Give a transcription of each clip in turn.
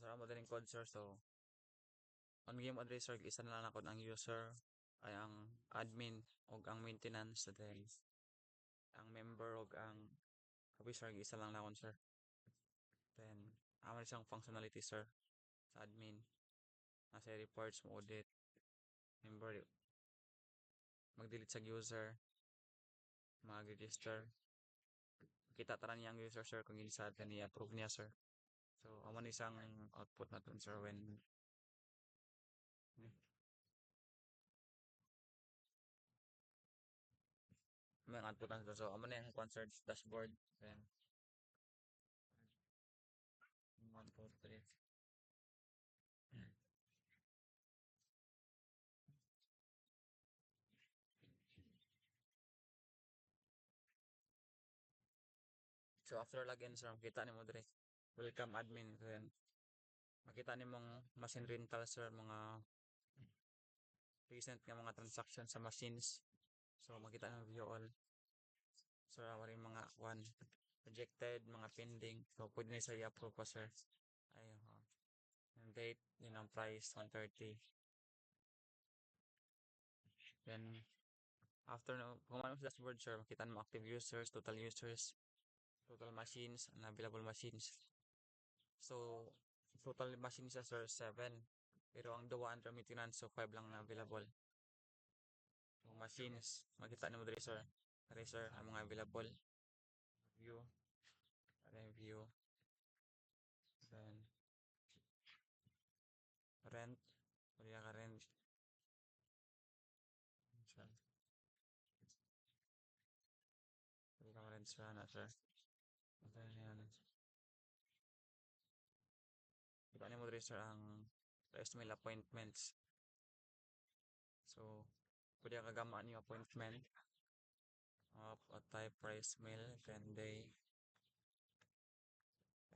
Sa madaling code sir, so on game address isa na lang ako ang user ay ang admin o ang maintenance then ang member o ang officer isa lang na sir. Then amo siyang functionality sir sa admin nasa reports mo audit member mag-delete sa user mag-register kita tanan niya ang user sir kung ilisad ka niya approve niya sir. So amo ni isang output natin sir when may output na sir. So amo na yung concert dashboard then 1, 2, 3. So after login sir, makita nimo dire welcome admin then makita nimong machine rental sir mga recent nga mga transaction sa machines. So makita nimo view all. Sir wala mga one rejected, mga pending. So pwede na sa i-approve pa sir. Ayun ha. Yung date, yun ang price 130. Then after no, kumano sa dashboard sir, makita nimo active users, total machines, and available machines. So total machines sir 7. Pero ang duwa under maintenance so 5 lang na available. Yung machines, makita nimo diri sir. Diri sir ang mga available. View, review, then rent, pwede ka rent. Sir, pwede ka rent sir na sir. Then yan. Kita nimo diri sir ang email appointments. So pwede ka gamaan yung appointment of a type price mail then day.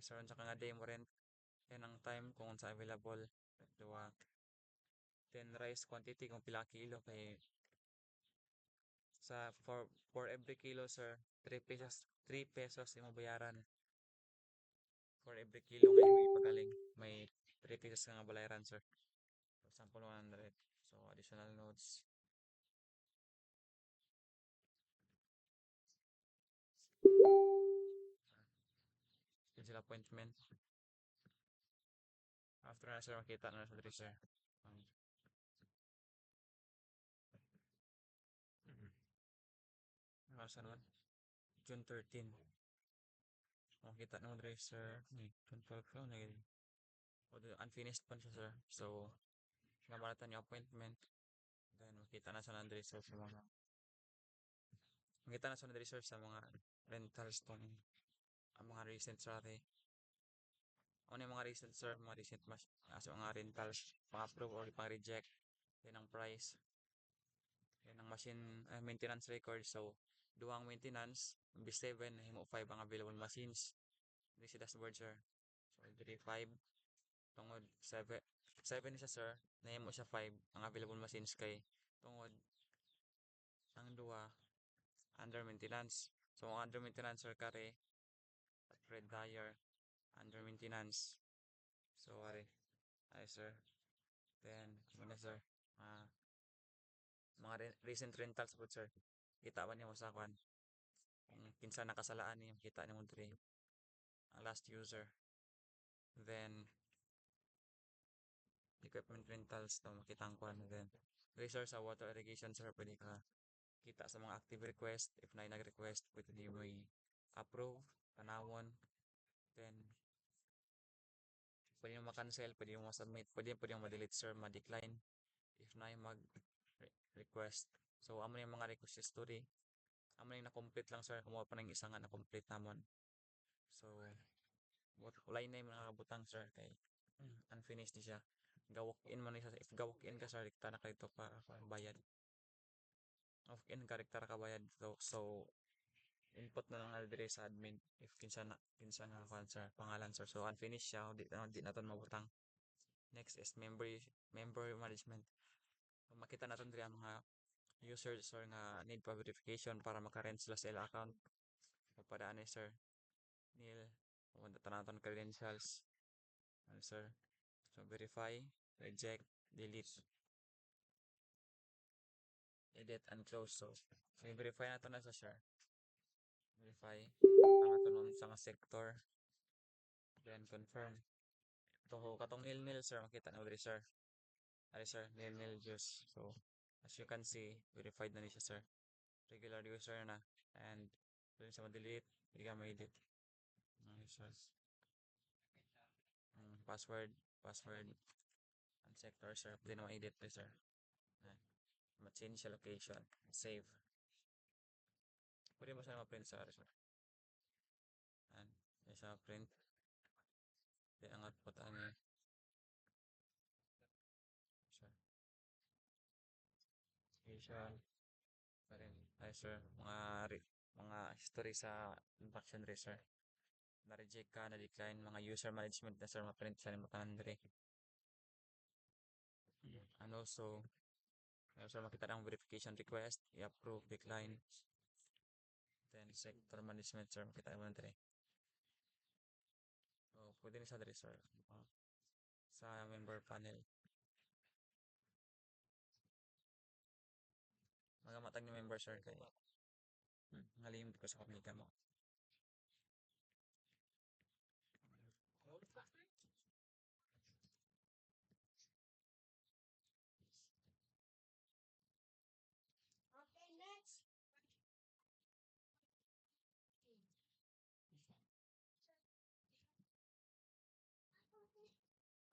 Sir sa nga day mo rent. Yan ang time kung sa available. Duwa. Then rice quantity kung pila kilo kay sa for every kilo sir 3 pesos imo bayaran for every kilo nga imo ipagaling may 3 pesos nga bayaran sir for example 100 so additional notes schedule appointment after na sir makita na sa diri sir sa naman June 13 makita na mo diri sir June 12 lang na unfinished pa siya sir so namaratan yung appointment then makita na sa diri sir sa mga makita na sa diri sir sa mga rentals tong ang mga recent sorry ano yung mga recent sir mga recent mga rentals pang-approve or pang-reject yan ang price yan ang machine maintenance record so duwang maintenance imbis 7 himo 5 ang available machines dili si dashboard sir so dili 5 tungod 7 7 siya sir nahimo siya 5 ang available machines kay tungod ang duwa under maintenance so ang under maintenance sir kare at Fred Dyer under maintenance so ay sir then muna sir mga recent rentals po sir kita ba niyo sa kwan kung kinsa nakasalaan niyo kita niyo diri ang last user then equipment rentals to makita ang kwan then resource sa water irrigation sir pwede ka kita sa mga active request if na nag-request pwede niyo may approve tanawon then pwede mo ma-cancel pwede mo ma-submit pwede mo ma-delete sir ma-decline if na mag request so amo yung mga request history amo yung na-complete lang sir kumuha pa ng isa nga na-complete namon so walay na yung mga kabutang sir kay unfinished ni siya gawok in man siya if gawok in ka sir dikta na kadto pa bayad of in karakter ka bayad so input na lang na dire sa admin if kinsa na sir pangalan sir so unfinished siya di naton mabutang next is member management so, makita naton dire ang mga users or nga need pa verification para maka-rent sila sa ila account padaan ni sir nil pumunta naton credentials Ano, sir? So, verify, reject, delete, edit, and close. So i-verify na to na sa sir. Verify. Ang ito nun sa sector. Then, confirm. Ito ko, katong nil-nil, sir. Makita na ulit, sir. Ay, sir, nil-nil juice. So, as you can see, verified na ni siya, sir. Regular user na. And, dun sa ma-delete, hindi ka ma-edit. Okay, sir. Password, and sector, sir. Pwede na ma-edit, sir. Ma-change sa location. Save. Pwede mo siya ma-print sa sir. And, may siya print. Di ang output ani. Sir. Location. Pa rin. Ay, sir. Mga history sa infection rate, sir. Na-reject ka, na-decline. Mga user management na, sir. Ma-print siya ni Matanan dire. And also, sir, makita ng verification request. I-approve, decline. Then, sector management, sir. Makita mo na dire. So, pwede na sa dire, sir. Sa member panel. Magamatag ni member, sir. Kay ngalimot ko sa pamilya mo. Okay, next.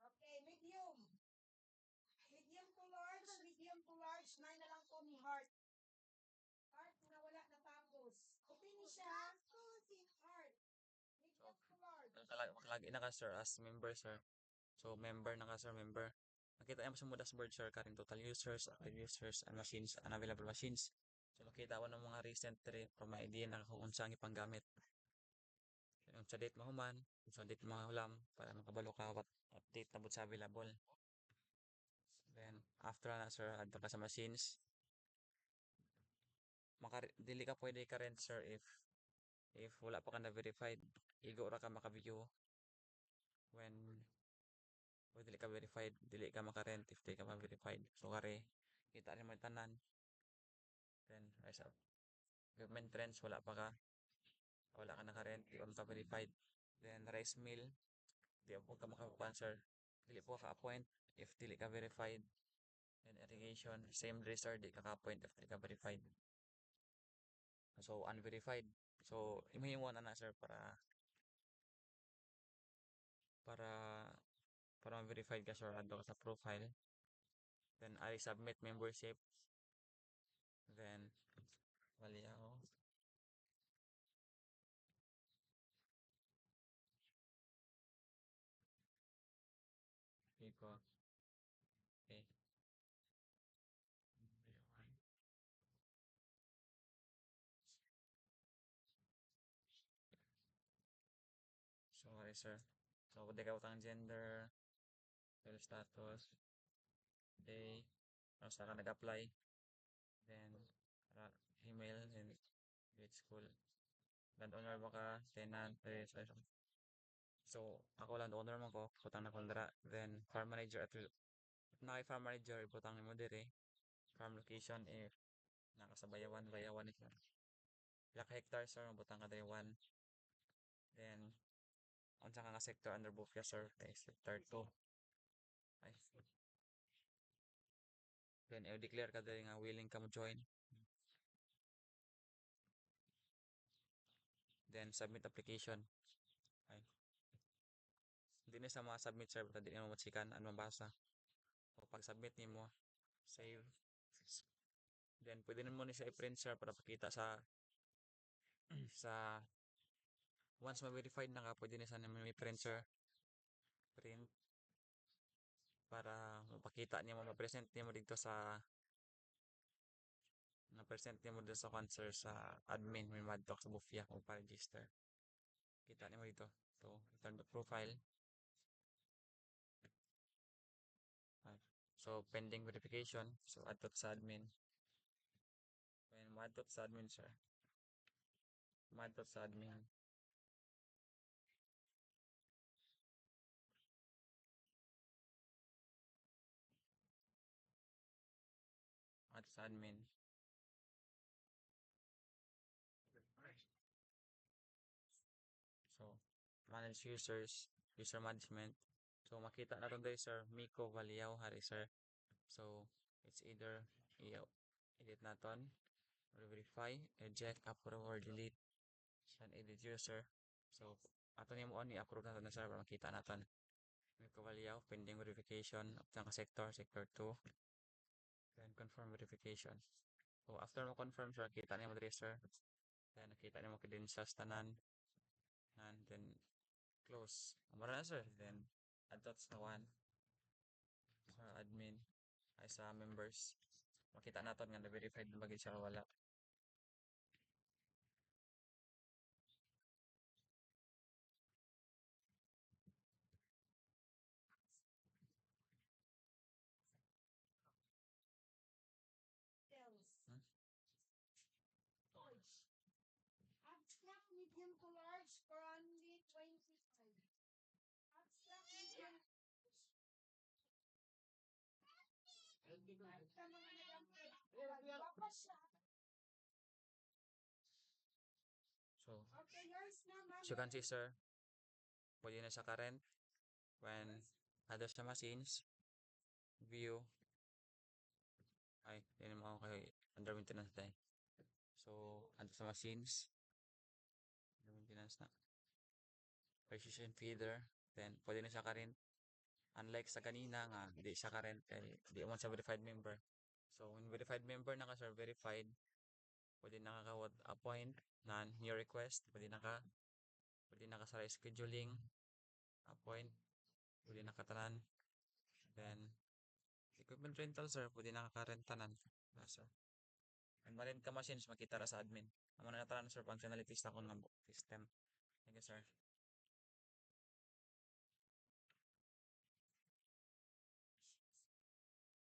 Okay, medium. Medium to large, 9 na lang po ni heart. Heart na wala natapos. Okay ni siya. Heart. Medium to large. Makalagi na ka, sir, as member, sir. So, member na ka, sir, member. Makita mo sa mo dashboard, sir, karing total users, active users, and machines, unavailable machines. So, makita ko ng mga recent from my idea na kung unsa ang ipanggamit. Kung sa date mahuman, kung sa date mahulam, para makabalo ka what update na sa available. Then, after na, sir, add ka sa machines. Dili ka pwede ka rent, sir, if wala pa ka na verified. Igo ra ka maka-view when dili ka verified, dili ka maka-rent if dili ka ma-verified. So, kare, kita rin mo yung tanan. Then, rise up. Government trends, wala ka naka-rent, di ka verified. Then, rice mill, di po ka maka-sponsor. Dili po ka-appoint if dili ka verified. And irrigation, same register, di ka ka-appoint if dili ka verified. So, unverified. So, imahimuan na sir, para ma-verified ka, sir, adto ka sa profile. Then, I submit membership. Then, mali ako. Iko. Okay. Sorry, sir. So, kung di ka utang gender, fill status, day, ano sa ka nag-apply, then, email, and grade school. Landowner ba ka, tenant, so, ako landowner mo ko, putang na kondra, then, farm manager, at farm manager, putang mo dire, farm location, if nakasabayawan, bayawan ito. Pila ka hectare, sir, butang ka dire 1. Then, unsa ka nga sector under Bufia, sir, kay sector 2. Ay, then, i-declare ka dire nga willing ka mo join. Then, submit application. Ay. Hindi na sa mga submit, sir, basta di na mo matsikan, ano mabasa. O pag-submit ni mo, save. Then, pwede na mo ni sa i-print, sir, para pakita sa once ma-verified na ka, pwede na sana may print, sir. Print. Para mapakita niya mo, ma-present niya mo dito sa na-present niya mo dito sa cancer sa admin, may madlock sa Bufia kung pa-register. Kita niya mo dito. So, return to profile. So, pending verification. So, add to sa admin. When add to sa admin, sir. Add to sa admin. sa admin. So, manage users, user management. So, makita na ito sir, Miko Valiao hari sir. So, it's either edit naton, or verify, eject, approve, or delete. Then edit user. So, ato niya mo i-approve natin na sir para makita natin. Miko Valiao, pending verification of the sector, sector 2. Then confirm verification. So, after mo confirm sir, kita niya mo diri sir. Then, nakita niya mo credentials tanan. And then, close. Mara na sir. Then, add dots na one sa admin ay sa members. Makita natin nga na-verified na bagay siya o wala. Details. Hmm? Large. Abstract, medium to large, for only 25. Abstract, medium. Sa mga nag-upgrade. Wapa siya. So, Okay, yours naman. as you can see sir, pwede na sa current when other sa machines, view, ay, yun naman ako kay under maintenance tayo. So, other sa machines, under maintenance na. Precision feeder, then pwede na sa current. Unlike sa kanina nga, di siya current kay di mo sa verified member. So, when verified member na ka sir, verified, pwede na ka appoint na new request, pwede na ka sa scheduling, appoint, pwede na ka tanan. Then, equipment rental sir, pwede na ka rent tanan. Sir. And marent ka machines, makita ra sa admin. Amo na tanan sir, functionalities na kung system. Thank you sir.